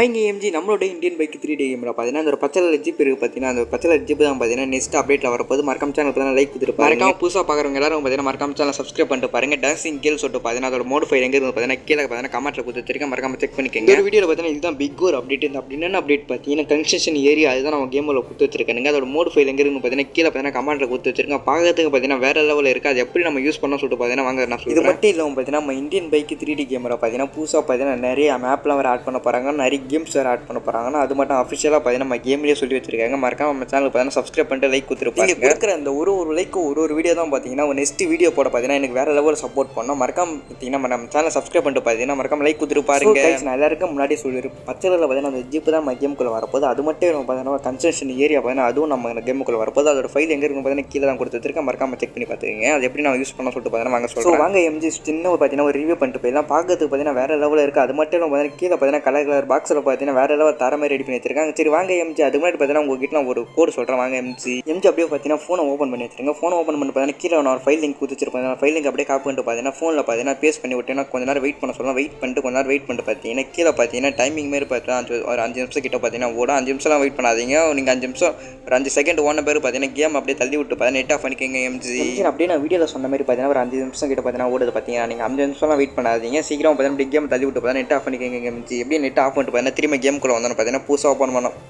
இங்கே எம்ஜி நம்மளோட Indian bike 3D கேமில் பார்த்தீங்கன்னா அந்த ஒரு பச்சை ஜிப் இருக்குது. பார்த்தீங்கன்னா அந்த பச்சை ஜிப் தான் பார்த்தீங்கன்னா நெக்ஸ்ட் அப்டேட்டில் வரப்போது. மறக்காம சேனல் பார்த்தீங்கன்னா லைக் கொடுத்துருப்பாங்க. மறக்காம புதுசாக பார்க்குறவங்க எல்லாரும் பார்த்தீங்கன்னா மறக்காம சேனல் சப்ஸ்கிரைப் பண்ணிட்டு பாருங்க. டான்சிங் கீழ் சொல்லிட்டு பார்த்தீங்கன்னா அதோட மோடிஃபை எங்கே இருந்து பார்த்தீங்கன்னா கீழே பார்த்தீங்கன்னா கமெண்ட்டில் கொடுத்துருக்கேன். மறக்காம செக் பண்ணிக்கோங்க. ஒரு வீடியோவில் பார்த்தீங்கன்னா இதுதான் பிக் ஒரு அப்டேட். இந்த அப்படி என்ன அப்டேட் பார்த்தீங்கன்னா கன்ஸ்ட்ரக்ஷன் ஏரியா அதுதான் நம்ம கேமில் கொடுத்து வச்சிருக்காங்க. அதோட மோடிஃபை எங்கே இருந்து பார்த்தீங்கன்னா கீழே பார்த்தீங்கன்னா கமெண்ட்டில் கொடுத்து வச்சிருக்கேன். பார்க்கறதுக்கு பார்த்தீங்கன்னா வேற லெவலில் இருக்குது. அது எப்படி நம்ம யூஸ் பண்ணோம் சொல்லிட்டு பார்த்தீங்கன்னா வாங்க நான் இது மட்டும் இல்லாமல் பார்த்தீங்கன்னா நம்ம இந்தியன் பைக் 3D கேமரா பார்த்தீங்கன்னா புதுசாக பார்த்தீங்கன்னா நிறைய மேப்லாம் வேறு ஆட் பண்ண போகிறாங்க. நிறைய கேம்ஸ் வேறு ஆட் பண்ண போகிறாங்கன்னா அது மட்டும் அஃபிஷியலாக பார்த்தீங்கன்னா நம்ம கேம்லேயே சொல்லி வச்சிருக்காங்க. மறக்காம நம்ம சேனலுக்கு பார்த்தீங்கன்னா சப்ஸ்கிரைப் பண்ணிட்டு லைக் கொடுத்துருப்பாங்க. கொடுக்குற அந்த ஒரு லைக் ஒரு வீடியோ தான் பார்த்தீங்கன்னா ஒரு நெக்ஸ்ட் வீடியோ போட பார்த்தீங்கன்னா எனக்கு வேறு லெவலில் சப்போர்ட் பண்ணோம். மறக்காம பார்த்தீங்கன்னா நம்ம சேனல் சப்ஸ்கிரைப் பண்ணிட்டு பார்த்தீங்கன்னா மறக்காம லைக் கொடுத்துருப்பாருங்க. நான் எல்லாருக்கும் முன்னாடி சொல்லியிருப்பேன் பச்சையில் பார்த்தீங்கன்னா அந்த ஜிப்பு தான் நம்ம கேமுக்குள்ளே வரப்போது. அது மட்டும் நம்ம பார்த்தீங்கன்னா கன்ஸ்ட்ரக்ஷன் ஏரியா பார்த்தீங்கன்னா அதுவும் நம்ம கேமுக்குள்ளே வரப்போது. அதோட ஃபைல் எங்கே இருக்குன்னு பார்த்தீங்கன்னா கீழே தான் கொடுத்து வச்சிருக்கேன். மறக்காம செக் பண்ணி பார்த்துக்கங்க. அது எப்படி நான் யூஸ் பண்ண சொல்லிட்டு பார்த்தீங்கன்னா வாங்க சொல்லுவோம். வாங்க எம்ஜி சின்ன பார்த்தீங்கன்னா ஒரு ரிவ்யூ பண்ணிட்டு போயிடலாம். பார்க்கறதுக்கு பார்த்தீங்கன்னா வேறு லெவலில் இருக்குது. அது மட்டும் நம்ம பார்த்தீங்கன்னா கீழே பார்த்தீங்கன்னா கலர் பாக்ஸில் பார்த்தீங்கன்னா வேறு லெவல் தர மாதிரி ரெடி பண்ணி வச்சிருக்காங்க. சரி வாங்க எம்ஜி அது முன்னாடி பார்த்தீங்கன்னா உங்ககிட்ட நான் ஒரு கோடு சொல்கிறேன். வாங்க எம்ஜி அப்படியே பார்த்தீங்கன்னா ஃபோனை ஓப்பன் பண்ணி வச்சிருங்க. ஃபோன் ஓப்பன் பண்ணி பார்த்தீங்கன்னா கீழே நான் ஒரு ஃபைல் லிங்க் கொடுத்து வச்சிருப்பேன். ஃபைல் லிங்க் அப்படியே காப்பி பண்ணிட்டு பார்த்தீங்கன்னா ஃபோனில் பார்த்தீங்கன்னா பேஸ்ட் பண்ணி விட்டீங்கன்னா கொஞ்ச நேரம் வெயிட் பண்ண சொல்லலாம். வெயிட் பண்ணிட்டு பார்த்தீங்கன்னா கீழே பார்த்தீங்கன்னா டைமிங் மாரி பார்த்தீங்கன்னா ஒரு 5 நிமிஷம் கிட்ட பார்த்தீங்கன்னா ஓடும். 5 நிமிஷம்லாம் வெயிட் பண்ணாதீங்க. நீங்கள் 5 நிமிஷம் ஒரு 5 செகண்ட் ஓன பேர் பார்த்தீங்கன்னா கேம் அப்படியே தள்ளி விட்டு பார்த்தீங்கன்னா நெட் ஆஃப் பண்ணிக்கோங்க. எம்ஜி அப்படியே நான் வீடியோவில் சொன்ன மாதிரி பார்த்தீங்கன்னா ஒரு 5 நிமிஷம் கிட்ட பார்த்தீங்கன்னா ஓடுது. பார்த்தீங்கன்னா நீங்கள் 5 நிமிஷம்லாம் வெயிட் பண்ணாதீங்க. சீக்கிரம் பார்த்தீங்கன்னா கேம் தள்ளி விட்டு பார்த்தீங்கன்னா நெட் ஆஃப் பண்ணிக்கோங்க. எம்ஜி எப்படியே நெட் ஆஃப் பண்ணிட்டு பார்த்தீங்கன்னா திரும்ப கேமுக்குள்ளே வந்தோம் பார்த்தீங்கன்னா புதுசாக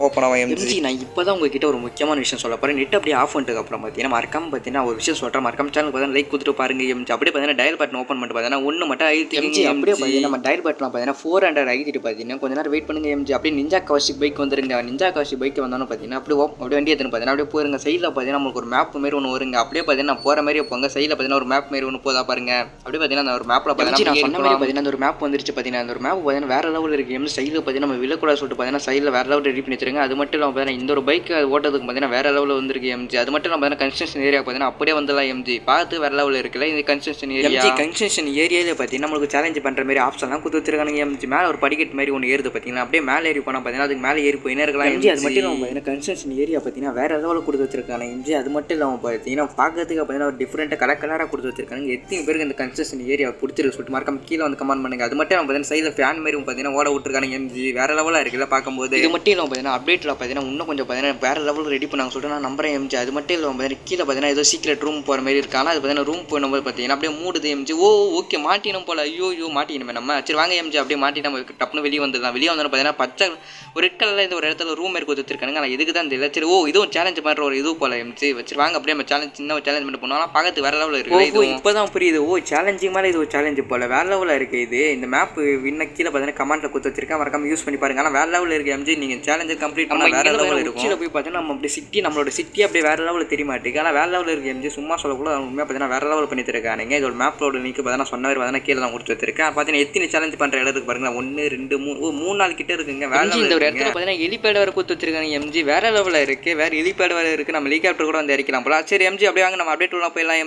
ஓப்பன் ஆகும். எம்ஜி நான் இப்போ தான் உங்ககிட்ட ஒரு முக்கியமான விஷயம் சொல்ல போகிறேன். நெட் அப்படியே ஆஃப் பண்ணிட்டு அப்புறம் பார்த்தீங்கன்னா மறக்காம பார்த்தீங்கன்னா ஒரு விஷயம் சொல்கிறேன். மறக்காம சேனல் பார்த்தீங்கன்னா லைக் கொடுத்துட்டு பாருங்க. எம்ஜி அப்படியே பார்த்தீங்கன்னா டயல் பட்டன் ஓப்பன் பண்ணிட்டு பார்த்தீங்கன்னா ஒன்று மட்டும் அழுத்தி எம்ஜி அப்படியே பார்த்தீங்கன்னா நம்ம டயல் பட்டன் பார்த்தீங்கன்னா 400 அழுத்திட்டு பார்த்தீங்கன்னா கொஞ்ச நேரம் வெயிட் பண்ணுங்க. எம்ஜி அப்படியே நிஞ்சா கவர்ஷிக் பைக் வந்துருங்க. நிஞ்சா கவர்ஷிக் பைக் வந்தாலும் பார்த்தீங்கன்னா அப்படியே வண்டி எடுத்துன்னு பார்த்தீங்கன்னா அப்படியே போயிருங்க. சைடில் பார்த்தீங்கன்னா நமக்கு ஒரு மேப் மாரி ஒன்று வருங்க. அப்படியே பார்த்தீங்கன்னா போகிற மாதிரி போங்க. சைடில் பார்த்தீங்கன்னா ஒரு மேப் மாரி ஒன்று போதா பாருங்க. அப்படியே பார்த்தீங்கன்னா அந்த ஒரு மேப்பில் பார்த்தீங்கன்னா அந்த ஒரு மேப் வந்துருச்சு. பார்த்தீங்கன்னா அந்த ஒரு மேப் பார்த்தீங்கன்னா வேறு லெவலில் இருக்குது. எம்ஜி சைடில் பார்த்தீங்கன்னா நம்ம விழக்கூடாது சொல்லிட்டு பார்த்தீங்கன்னா சைடில் வேறு லெவலில் ரெடி பண்ணி வச்சிருங்க. அது மட்டும் இல்லாமல் பார்த்தீங்கன்னா இந்த ஒரு பைக் ஓட்டத்துக்கு பார்த்தீங்கன்னா வேறு லெவலில் வந்துருக்கு. எம்ஜி அது மட்டும் இல்லாமல் பார்த்தீங்கன்னா கன்ஸ்ட்ரக்ஷன் ஏரியா பார்த்தீங்கன்னா அப்படியே வந்துடலாம். எம்ஜி பார்த்து வேறு லெவலில் இருக்குல்ல இந்த கன்ஸ்ட்ரக்ஷன் ஏரியா. கன்ஸ்ட்ரக்ஷன் ஏரியாவில் பார்த்தீங்கன்னா நம்மளுக்கு சேலஞ்ச் பண்ணுற மாதிரி ஆப்ஷன்லாம் கொடுத்து வச்சிருக்காங்க. எம்ஜி மேலே ஒரு படிக்கட்டு மாதிரி ஒன்று ஏறுது பார்த்தீங்கன்னா அப்படியே மேலே ஏறி போனால் பார்த்தீங்கன்னா அதுக்கு மேலே ஏறி போயினே இருக்கலாம். எம்ஜி அது மட்டும் இல்லாமல் பார்த்தீங்கன்னா கன்ஸ்ட்ரக்ஷன் ஏரியா பார்த்தீங்கன்னா வேறு லெவலில் கொடுத்து வச்சிருக்காங்க. எம்ஜி அது மட்டும் இல்லாமல் பார்த்தீங்கன்னா பார்க்கறதுக்கு பார்த்தீங்கன்னா ஒரு டிஃப்ரெண்ட்டாக கலராக கொடுத்து வச்சிருக்காங்க. எத்தனை பேருக்கு இந்த கன்ஸ்ட்ரக்ஷன் ஏரியா பிடிச்சிருக்கு சொல்லிட்டு மறக்காம கீழே வந்து கமெண்ட் பண்ணுங்க. அது மட்டும் இல்லாமல் பார்த்தீங்கன்னா சைடில் ஃபேன் மாதிரி பார்த்தீங்கன்னா ஓட விட்டுருக்காங்க. எம்ஜி வேறு லெவலாக இருக்குல்ல பார்க்கும்போது. இது மட்டும் இல்லாமல் பார்த்தீங்கன்னா அப்டேட்டில் பார்த்தீங்கன்னா இன்னும் கொஞ்சம் பார்த்தீங்கன்னா வேறு லெவலில் ரெடி பண்ணாங்க சொல்லிட்டு நான் நம்புறேன். எம்ஜி அது மட்டும் இல்லாமல் பார்த்தீங்கன்னா கீழே பார்த்தீங்கன்னா ஏதோ சீக்ரெட் ரூம் போகிற மாதிரி இருக்காங்க. அது பார்த்தீங்கன்னா ரூம் போகும்போது பார்த்தீங்கன்னா அப்படியே மூடுது. எம்ஜி ஓகே மாட்டினும் போல. ஐயோ மாட்டினுமே நம்ம. சரி வாங்க எம்ஜி அப்படியே மாட்டி நம்ம டப்புன்னு வெளியே வந்துடலாம். வெளியே வந்தோன்னு பார்த்தீங்கன்னா பச்சை ஒரு ரெட் கலரில் இந்த ஒரு இடத்துல ரூம் மாரி கொடுத்துருக்காங்க. ஆனால் இதுக்கு தான் தெரியல. சரி இதுவும் சேலஞ்ச் பண்ணுற ஒரு இது போல. எம்ஜி வச்சு வாங்க அப்படியே நம்ம சின்ன ஒரு சேலஞ்ச் பண்ணி போனோம். பார்க்கறது வேறு லெவலில் இருக்குது. இப்போ தான் புரியுது. சேலஞ்சிங் மேலே இது ஒரு சேலஞ்சு போல வேறு லெவலில் இருக்குது. இது இந்த மேப் இன்னும் கீழே பார்த்தீங்கன்னா கமெண்ட்டில் கொடுத்து வச்சிருக்கேன். மறக்காம யூஸ் பண்ணி பாருங்க. ஆனால் வேறு லெவலில் இருக்குது. எம்ஜி நீங்கள் சேலஞ்சை கம்ப்ளீட் பண்ணால் வேறு லெவலில் இருக்கும். கீழே போய் பார்த்தீங்கன்னா நம்ம அப்படி சிட்டி நம்மளோட சிட்டி அப்படியே வேறு லெவலில் தெரிய மாட்டேங்குது. ஆனால் வேறு லெவலில் இருக்குது. எம்ஜி சும்மா சொல்லக்கூட உண்மையாக பார்த்தீங்கன்னா வேறு லெவல் பண்ணி தருக்கானுங்க. இதோட மேப்போட லிங்க் பார்த்தீங்கன்னா சொன்ன மாதிரி பார்த்தீங்கன்னா கீழே தான் கொடுத்து வச்சிருக்கேன். பார்த்தீங்கன்னா எத்தனை சேலஞ்ச் பண்ணுற இடத்துக்கு பாருங்க 1 2 3 4 கிட்ட இருக்குங்க. வேறு இந்த ஒரு இடத்துல பார்த்தீங்கன்னா ஹெலிபேட் வேறு கொடுத்து வச்சிருக்காங்க. எம்ஜி வேறு லெவலில் இருக்குது. வேறு ஹெலிபேட் வேறு இருக்குது. நம்ம ஹெலிகாப்டர் கூட வந்து இறக்கலாம் போல. சரி எம்ஜி அப்படியே வாங்க நம்ம அப்டேட் உள்ள போயிடலாம்.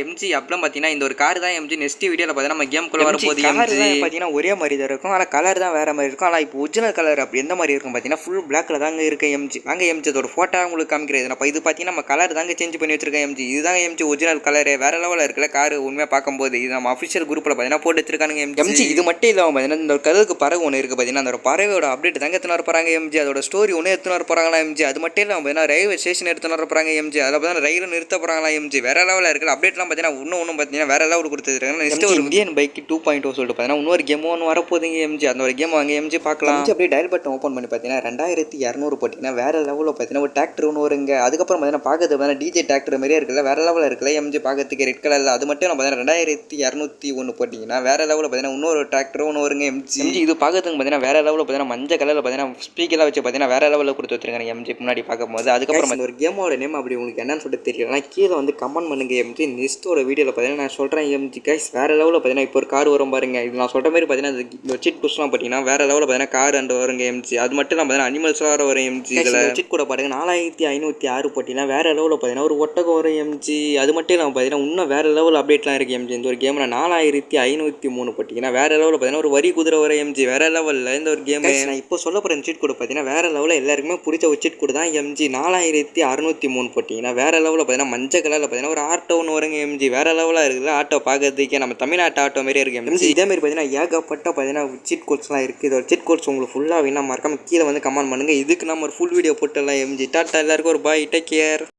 எம்ஜி அப்புறம் பார்த்தீங்கன்னா இந்த ஒரு கார் தான் எம்ஜி நெக்ஸ்ட் வீடியோவில் பார்த்தீங்கன்னா நம்ம கேமுக்குள்ள வரும்போது பார்த்தீங்கன்னா ஒரே மாதிரி தான் இருக்கும். ஆனால் கலர் தான் வேறு மாதிரி இருக்கும். ஆனால் இப்போ ஒரிஜினல் கலர் அப்படி எந்த மாதிரி இருக்கும் பார்த்தீங்கன்னா ஃபுல் பிளாக்ல தாங்க இருக்கு. எம்ஜி வாங்க எம்ஜி அதோட ஃபோட்டோ உங்களுக்கு காமிக்கிறது. நம்ம இது பார்த்தீங்கன்னா நம்ம கலர் தாங்க சேஞ்ச் பண்ணி வச்சிருக்கேன். எம்ஜி இதுதான் எம்ஜி ஒரிஜினல் கலர் வேறு லெவலில் இருக்குல்ல கார் உண்மையாக பார்க்கும்போது. இது நம்ம அஃபிஷியல் குரூப்பில் பார்த்தீங்கன்னா போட்டு வச்சிருக்கானுங்க. எம்ஜி இது மட்டும் இல்லாமல் பார்த்தீங்கன்னா இந்த கலருக்கு பறவை ஒன்று இருக்குது. பார்த்தீங்கன்னா அந்த பறவையோட அப்டேட் தாங்க எடுத்துன்னு வர போகிறாங்க. எம்ஜி அதோட ஸ்டோரி ஒன்று எடுத்துன்னு வர போகிறாங்களா. எம்ஜி அது மட்டும் இல்லாமல் பார்த்தீங்கன்னா ரயில்வே ஸ்டேஷன் எடுத்துன்னு வர போகிறாங்க. எம்ஜி அதில் பார்த்தீங்கன்னா ரயில் நிறுத்த போகிறாங்களா. எம்ஜி வேறு லெவலில் இருக்குது. அப்டேட்லாம் பார்த்தீங்கன்னா இன்னும் பார்த்தீங்கன்னா வேறு லெவல் கொடுத்துருக்காங்க. நெக்ஸ்ட் ஒரு இந்தியன் பைக் 2.0 சொல்லிட்டு பார்த்தீங்கன்னா இன்னொரு கேம் ஒன்று வரப்போதுங்க. எம்ஜி அந்த ஒரு கேம் வாங்க எம்ஜி பார்க்கலாம். அப்படியே டயல் பட்டன் ஓப்பன் பண்ணி பார்த்தீங்கன்னா 2200 போட்டிங்கன்னா வேறு லெவலில் பார்த்தீங்கன்னா ஒரு டிராக்டர் ஒன்று வருங்க. அதுக்கப்புறம் பார்த்தீங்கன்னா பார்க்கறது பார்த்தீங்கன்னா டிஜே டிராக்டர் மாதிரியே இருக்குல்ல வேறு லெவலில் இருக்குல்ல. எம்ஜி பார்க்கறதுக்கு ரெட் கலரில். அது மட்டும் நம்ம பார்த்தீங்கன்னா 2201 போட்டிங்கன்னா வேறு லெவலில் பார்த்தீங்கன்னா இன்னொரு டிராக்டர் ஒன்று வருங்க. எம்ஜி இது பார்க்கறதுக்கு பார்த்தீங்கன்னா வேறு லெவலில் பார்த்தீங்கன்னா மஞ்சள் கலரில் பார்த்தீங்கன்னா ஸ்பீக்கெல்லாம் வச்சு பார்த்தீங்கன்னா வேறு லெவலில் கொடுத்து வச்சிருக்காங்க. எம்ஜி முன்னாடி பார்க்கும்போது அதுக்கப்புறம் ஒரு கேமோட நேம் அப்படி உங்களுக்கு என்னன்னு சொல்லிட்டு தெரியலனா கீழே வந்து கமெண்ட் பண்ணுங்க. எம்ஜி நெக்ஸ்ட்டோட வீடியோவில் பார்த்தீங்கன்னா நான் சொல்கிறேன். எம்ஜி கைஸ் வேறு லெவலில் பார்த்தீங்கன்னா இப்போ ஒரு கார் வரும் பாருங்க. இது நான் சொல்கிற மாதிரி பார்த்தீங்கன்னா இந்த சீட் புஷ்லாம் பார்த்தீங்கன்னா வேறு லெவலில் பார்த்தீங்கன்னா கார் அண்ட் வருங்க. எம்ஜி அது மட்டும் இல்லாமல் பார்த்தீங்கன்னா அனிமல்ஸ்லாம் வரும். எம்ஜி இதில் சீட் கூட பாருங்க 4506 போட்டிங்கன்னா வேறு லெவலில் பார்த்தீங்கன்னா ஒரு ஒட்டகம் வரும். எம்ஜி அது மட்டும் இல்லாமல் பார்த்தீங்கன்னா இன்னும் வேறு லெவல் அப்டேட்லாம் இருக்குது. எம்ஜி இந்த ஒரு கேமில் 4503 போட்டிங்கன்னா வேறு லெவலில் பார்த்தீங்கன்னா ஒரு வரி குதிரை வரும். எம்ஜி வேறு லெவலில் இந்த ஒரு கேம் நான் இப்போ சொல்ல போகிற சீட் கூட பார்த்தீங்கன்னா வேறு லெவலில் எல்லாருக்குமே பிடிச்ச ஒரு சீட் கூட தான். எம்ஜி 4603 போட்டிங்கன்னா வேறு லெவலில் பார்த்தீங்கன்னா மஞ்சள் கலரில் பார்த்தீங்கன்னா ஒரு ஆட்டோ ஒன்று வருங்க. எம்ஜி வேறு லெவலாக இருக்குது. ஆட்டோ பார்க்கறதுக்கே நம்ம தமிழ்நாட்டு ஆட்டோ மாரியே இருக்குது. எம்ஜி இதே மாதிரி பார்த்தீங்கன்னா ஏகப்பட்ட பார்த்தீங்கன்னா சீட் கோட்ஸ்லாம் இருக்குது. இதோட சீட் சீட் கோட்ஸ் உங்களுக்கு ஃபுல்லாக வேணா மறக்காம கீழே வந்து கமெண்ட் பண்ணுங்கள். இதுக்கு நம்ம ஒரு ஃபுல் வீடியோ போட்டுடலாம் எம்ஜி. டாட்டா எல்லாருக்கும் ஒரு பாய், டேக் கேர்.